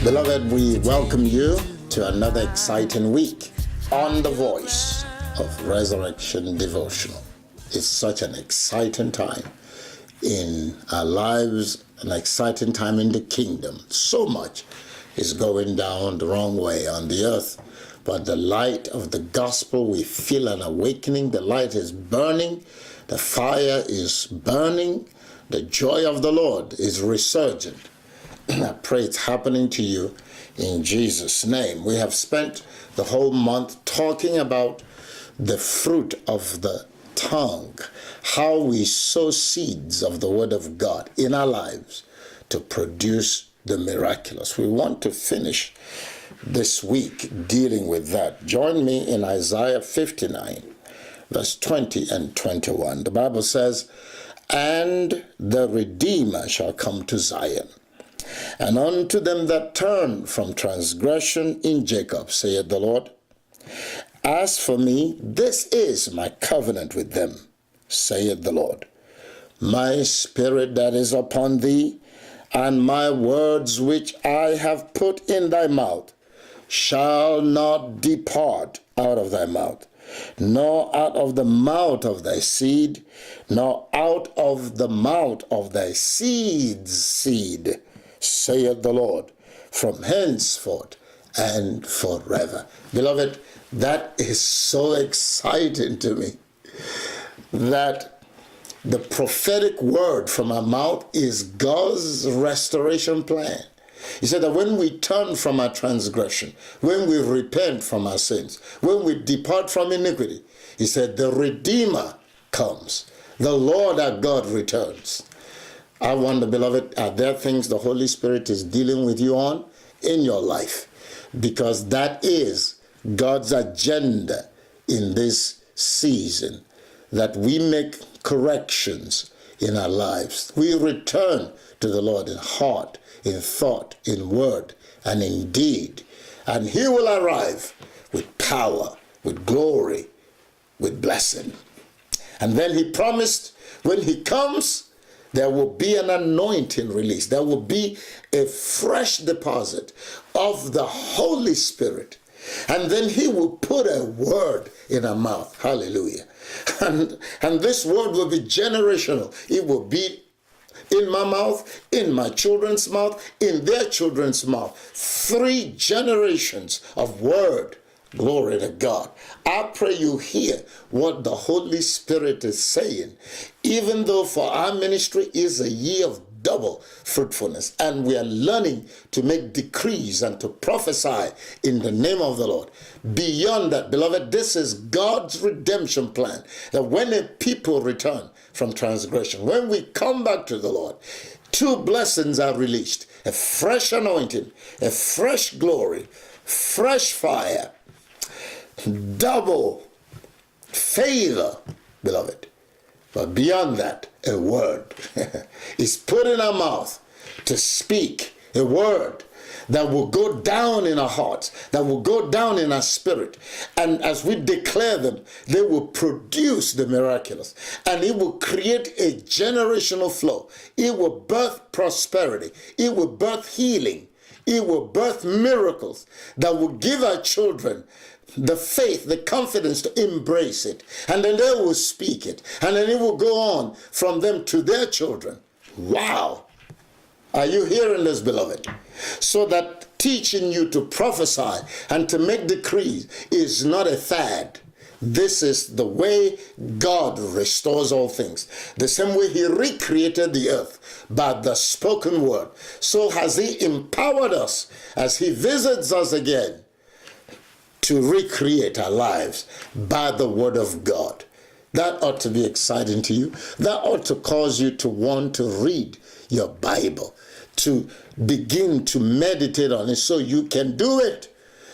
Beloved, we welcome you to another exciting week on the Voice of Resurrection Devotional. It's such an exciting time in our lives, an exciting time in the kingdom. So much is going down the wrong way on the earth, but the light of the gospel, we feel an awakening. The light is burning, the fire is burning, the joy of the Lord is resurgent. I pray it's happening to you in Jesus' name. We have spent the whole month talking about the fruit of the tongue, how we sow seeds of the Word of God in our lives to produce the miraculous. We want to finish this week dealing with that. Join me in Isaiah 59, verse 20 and 21. The Bible says, "And the Redeemer shall come to Zion, and unto them that turn from transgression in Jacob, saith the Lord. As for me, this is my covenant with them, saith the Lord. My spirit that is upon thee, and my words which I have put in thy mouth, shall not depart out of thy mouth, nor out of the mouth of thy seed, nor out of the mouth of thy seed's seed, saith the Lord, from henceforth and forever." Beloved, that is so exciting to me, that the prophetic word from our mouth is God's restoration plan. He said that when we turn from our transgression, when we repent from our sins, when we depart from iniquity, he said the Redeemer comes. The Lord our God returns. I wonder, beloved, are there things the Holy Spirit is dealing with you on in your life? Because that is God's agenda in this season, that we make corrections in our lives. We return to the Lord in heart, in thought, in word, and in deed. And he will arrive with power, with glory, with blessing. And then he promised when he comes, there will be an anointing release. There will be a fresh deposit of the Holy Spirit. And then he will put a word in our mouth. Hallelujah. And this word will be generational. It will be in my mouth, in my children's mouth, in their children's mouth. 3 generations of word. Glory to God. I pray you hear what the Holy Spirit is saying, even though for our ministry is a year of double fruitfulness, and we are learning to make decrees and to prophesy in the name of the Lord. Beyond that, beloved, this is God's redemption plan, that when a people return from transgression, when we come back to the Lord, 2 blessings are released: a fresh anointing, a fresh glory, fresh fire, double favor, beloved. But beyond that, a word is put in our mouth to speak, a word that will go down in our hearts, that will go down in our spirit. And as we declare them, they will produce the miraculous. And it will create a generational flow. It will birth prosperity. It will birth healing. It will birth miracles that will give our children the faith, the confidence to embrace it. And then they will speak it. And then it will go on from them to their children. Wow. Are you hearing this, beloved? So that teaching you to prophesy and to make decrees is not a fad. This is the way God restores all things. The same way he recreated the earth by the spoken word, so has he empowered us as he visits us again to recreate our lives by the word of God. That ought to be exciting to you. That ought to cause you to want to read your Bible, to begin to meditate on it so you can do it.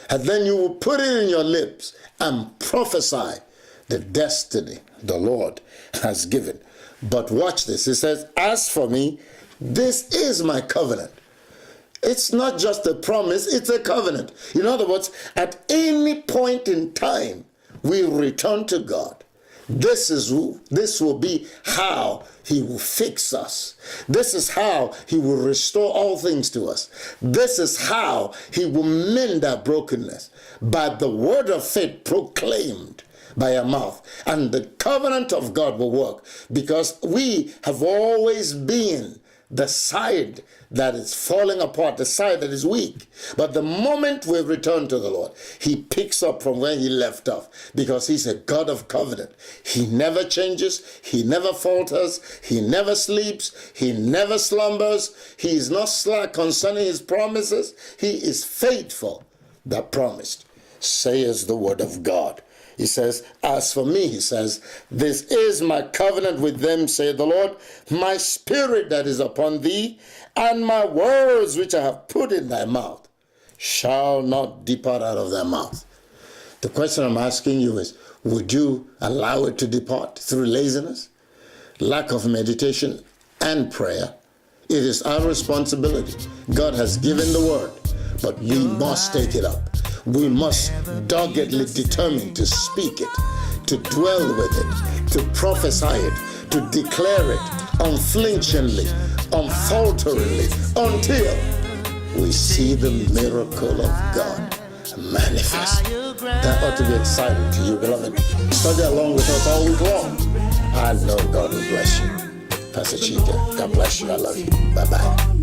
And then you will put it in your lips and prophesy the destiny the Lord has given. But watch this. It says, "As for me, this is my covenant." It's not just a promise, it's a covenant. In other words, at any point in time, we return to God. This will be how he will fix us. This is how he will restore all things to us. This is how he will mend our brokenness by the word of faith proclaimed by our mouth. And the covenant of God will work because we have always been the side that is falling apart, the side that is weak. But the moment we return to the Lord, he picks up from where he left off because he's a God of covenant. He never changes. He never falters. He never sleeps. He never slumbers. He is not slack concerning his promises. He is faithful that promised, says the word of God. He says, as for me, he says, this is my covenant with them, saith the Lord, my spirit that is upon thee, and my words which I have put in thy mouth shall not depart out of thy mouth. The question I'm asking you is, would you allow it to depart through laziness, lack of meditation, and prayer? It is our responsibility. God has given the word, but we must take it up. We must doggedly determine to speak it, to dwell with it, to prophesy it, to declare it unflinchingly, unfalteringly, until we see the miracle of God manifest. That ought to be exciting to you, beloved. Study along with us all week long. I know God will bless you. Pastor Chika, God bless you. I love you. Bye-bye.